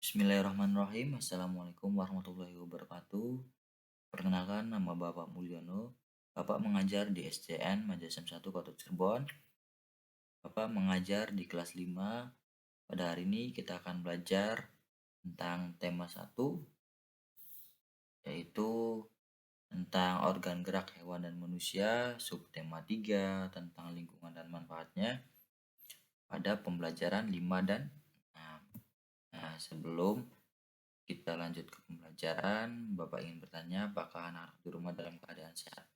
Bismillahirrahmanirrahim. Assalamualaikum warahmatullahi wabarakatuh. Perkenalkan, nama Bapak Mulyono. Bapak mengajar di SCN Majesem 1 Kota Cirebon. Bapak mengajar di kelas 5. Pada hari ini kita akan belajar tentang tema 1, yaitu tentang organ gerak hewan dan manusia, subtema 3 tentang lingkungan dan manfaatnya pada pembelajaran 5 dan 6. Nah, sebelum kita lanjut ke pembelajaran, Bapak ingin bertanya apakah anak-anak di rumah dalam keadaan sehat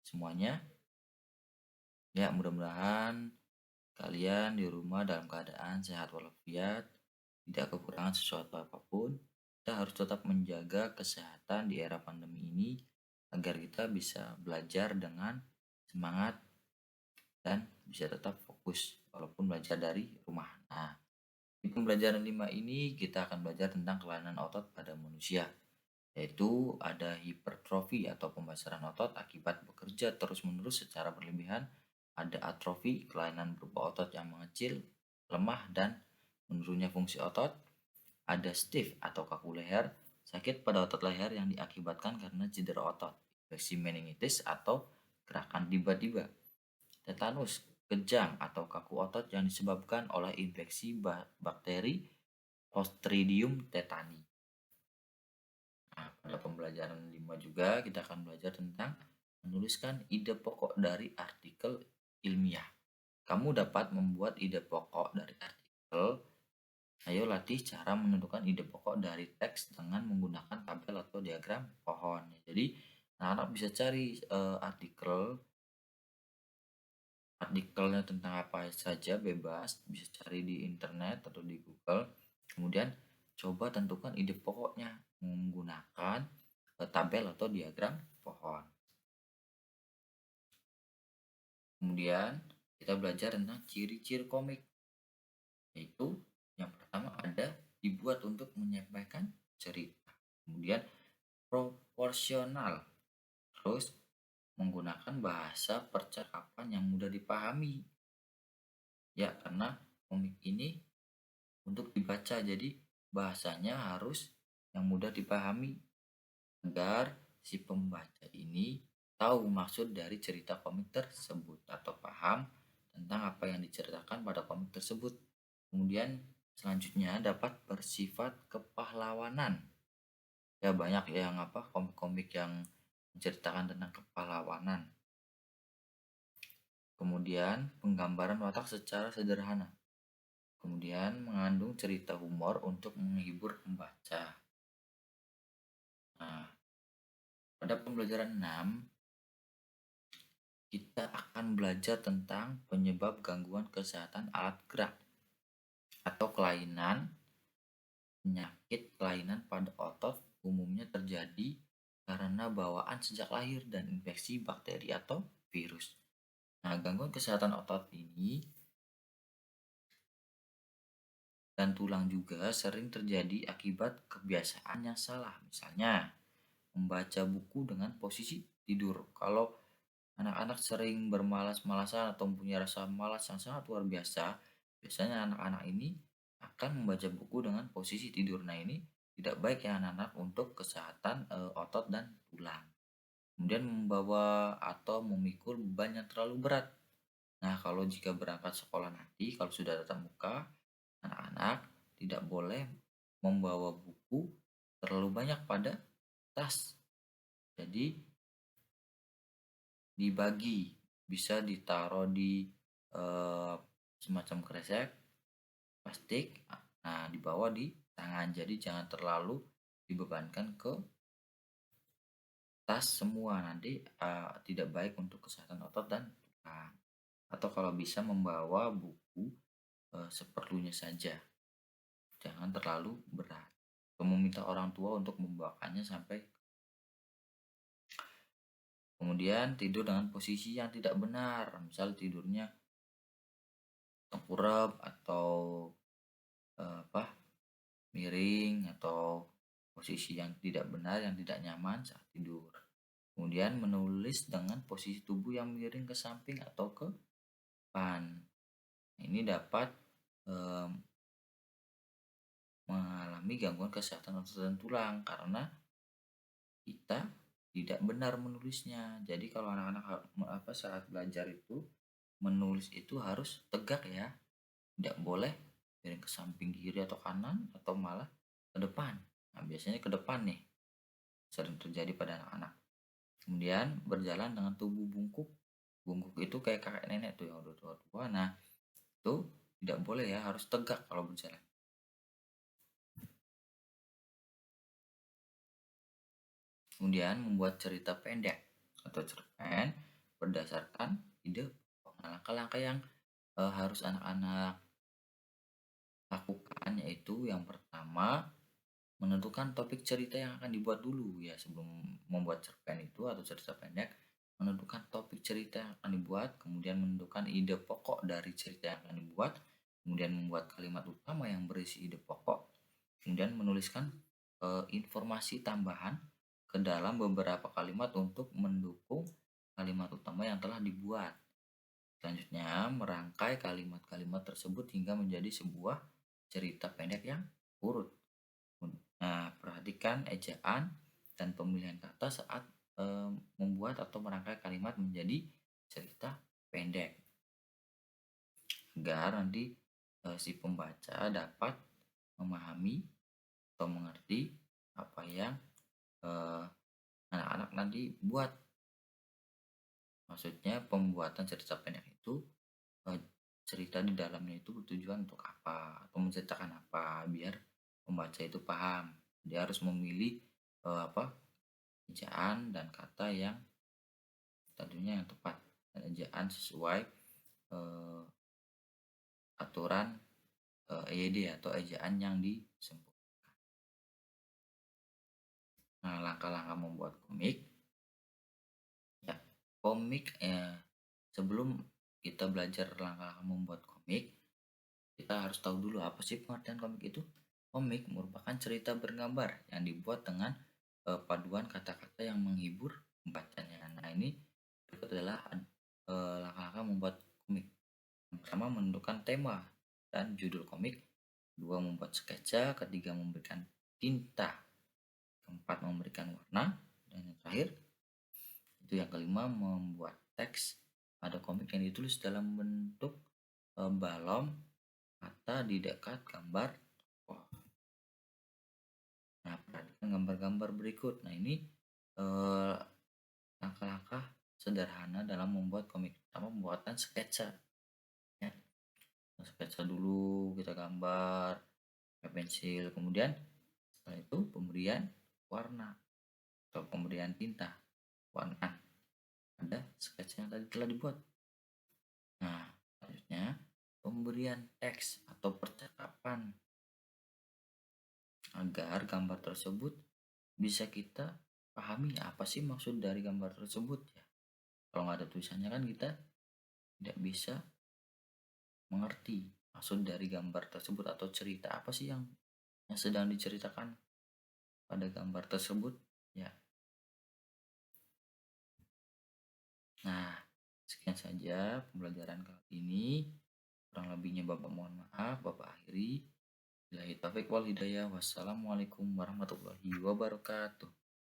semuanya? Ya, mudah-mudahan kalian di rumah dalam keadaan sehat walafiat, tidak kekurangan sesuatu apapun. Kita harus tetap menjaga kesehatan di era pandemi ini agar kita bisa belajar dengan semangat dan bisa tetap fokus walaupun belajar dari rumah. Nah, di pembelajaran 5 ini kita akan belajar tentang kelainan otot pada manusia, yaitu ada hipertrofi atau pembesaran otot akibat bekerja terus-menerus secara berlebihan, ada atrofi, kelainan berupa otot yang mengecil, lemah, dan menurunnya fungsi otot, ada stiff atau kaku leher, sakit pada otot leher yang diakibatkan karena cedera otot, infeksi meningitis atau gerakan tiba-tiba, tetanus, kejang atau kaku otot yang disebabkan oleh infeksi bakteri Clostridium tetani. Nah, pada pembelajaran 5 juga kita akan belajar tentang menuliskan ide pokok dari artikel ilmiah. Kamu dapat membuat ide pokok dari artikel. Ayo latih cara menentukan ide pokok dari teks dengan menggunakan tabel atau diagram pohon. Jadi anak-anak bisa cari artikelnya tentang apa saja, bebas, bisa cari di internet atau di Google. Kemudian coba tentukan ide pokoknya menggunakan tabel atau diagram pohon. Kemudian kita belajar tentang ciri-ciri komik, yaitu yang pertama ada dibuat untuk menyampaikan cerita, kemudian proporsional, terus menggunakan bahasa percakapan yang mudah dipahami. Ya, karena komik ini untuk dibaca, jadi bahasanya harus yang mudah dipahami agar si pembaca ini tahu maksud dari cerita komik tersebut atau paham tentang apa yang diceritakan pada komik tersebut. Kemudian selanjutnya dapat bersifat kepahlawanan. Ya, banyak yang komik-komik yang menceritakan tentang kepahlawanan. Kemudian penggambaran watak secara sederhana. Kemudian mengandung cerita humor untuk menghibur pembaca. Nah, pada pembelajaran 6 kita akan belajar tentang penyebab gangguan kesehatan alat gerak atau kelainan. Penyakit kelainan pada otot umumnya terjadi karena bawaan sejak lahir dan infeksi bakteri atau virus. Nah, gangguan kesehatan otot ini dan tulang juga sering terjadi akibat kebiasaan yang salah. Misalnya, membaca buku dengan posisi tidur. Kalau anak-anak sering bermalas-malasan atau mempunyai rasa malas yang sangat luar biasa, biasanya anak-anak ini akan membaca buku dengan posisi tidur. Nah, ini tidak baik ya anak-anak untuk kesehatan otot dan tulang. Kemudian membawa atau memikul beban yang terlalu berat. Nah, kalau jika berangkat sekolah nanti, kalau sudah tatap muka, anak-anak tidak boleh membawa buku terlalu banyak pada tas. Jadi dibagi, bisa ditaruh di semacam kresek plastik, nah dibawa di tangan, jadi jangan terlalu dibebankan ke tas semua, nanti tidak baik untuk kesehatan otot dan tulang. Atau kalau bisa membawa buku seperlunya saja, jangan terlalu berat, atau meminta orang tua untuk membawakannya sampai. Kemudian tidur dengan posisi yang tidak benar, misal tidurnya tengkurap atau miring atau posisi yang tidak benar, yang tidak nyaman saat tidur. Kemudian menulis dengan posisi tubuh yang miring ke samping atau ke depan. Ini dapat mengalami gangguan kesehatan otot dan tulang karena kita tidak benar menulisnya. Jadi kalau anak-anak saat belajar itu menulis itu harus tegak ya, tidak boleh miring ke samping kiri atau kanan atau malah ke depan. Nah, biasanya ke depan nih sering terjadi pada anak-anak. Kemudian berjalan dengan tubuh bungkuk. Bungkuk itu kayak kakek nenek tuh yang udah tua-tua. Nah, itu tidak boleh ya, harus tegak kalau berjalan. Kemudian membuat cerita pendek atau cerpen berdasarkan ide langkah-langkah yang harus anak-anak lakukan, yaitu yang pertama menentukan topik cerita yang akan dibuat dulu ya sebelum membuat cerpen itu atau cerita pendek. Menentukan topik cerita yang akan dibuat, kemudian menentukan ide pokok dari cerita yang akan dibuat, kemudian membuat kalimat utama yang berisi ide pokok, kemudian menuliskan informasi tambahan ke dalam beberapa kalimat untuk mendukung kalimat utama yang telah dibuat. Selanjutnya, merangkai kalimat-kalimat tersebut hingga menjadi sebuah cerita pendek yang urut. Nah, perhatikan ejaan dan pemilihan kata saat membuat atau merangkai kalimat menjadi cerita pendek agar nanti si pembaca dapat memahami atau mengerti apa yang anak-anak nanti buat. Maksudnya pembuatan cerita pendek itu cerita di dalamnya itu bertujuan untuk apa atau menceritakan apa biar pembaca itu paham. Dia harus memilih ejaan dan kata yang tentunya yang tepat dan ejaan sesuai aturan EYD atau ejaan yang disempurnakan. Nah, langkah-langkah membuat komik. Ya, komik sebelum kita belajar langkah-langkah membuat komik, kita harus tahu dulu apa sih pengertian komik itu. Komik merupakan cerita bergambar yang dibuat dengan paduan kata-kata yang menghibur pembacanya. Nah, ini berikut adalah langkah-langkah membuat komik. Yang pertama, menentukan tema dan judul komik. Kedua, membuat sketsa. Ketiga, memberikan tinta. Keempat, memberikan warna. Dan yang terakhir, itu yang kelima, membuat teks pada komik yang ditulis dalam bentuk balon kata di dekat gambar. Nah, perhatikan gambar-gambar berikut. Nah, ini langkah-langkah sederhana dalam membuat komik. Pertama, pembuatan sketsa. Ya. Sketsa dulu, kita gambar pakai pensil. Kemudian setelah itu pemberian warna atau pemberian tinta warna pada sketsa yang tadi telah dibuat. Nah, selanjutnya pemberian teks atau percakapan agar gambar tersebut bisa kita pahami apa sih maksud dari gambar tersebut ya. Kalau nggak ada tulisannya kan kita tidak bisa mengerti maksud dari gambar tersebut atau cerita apa sih yang sedang diceritakan pada gambar tersebut ya. Nah, sekian saja pembelajaran kali ini. Kurang lebihnya Bapak mohon maaf, Bapak akhiri. Billahi taufiq wal hidayah. Wassalamualaikum warahmatullahi wabarakatuh.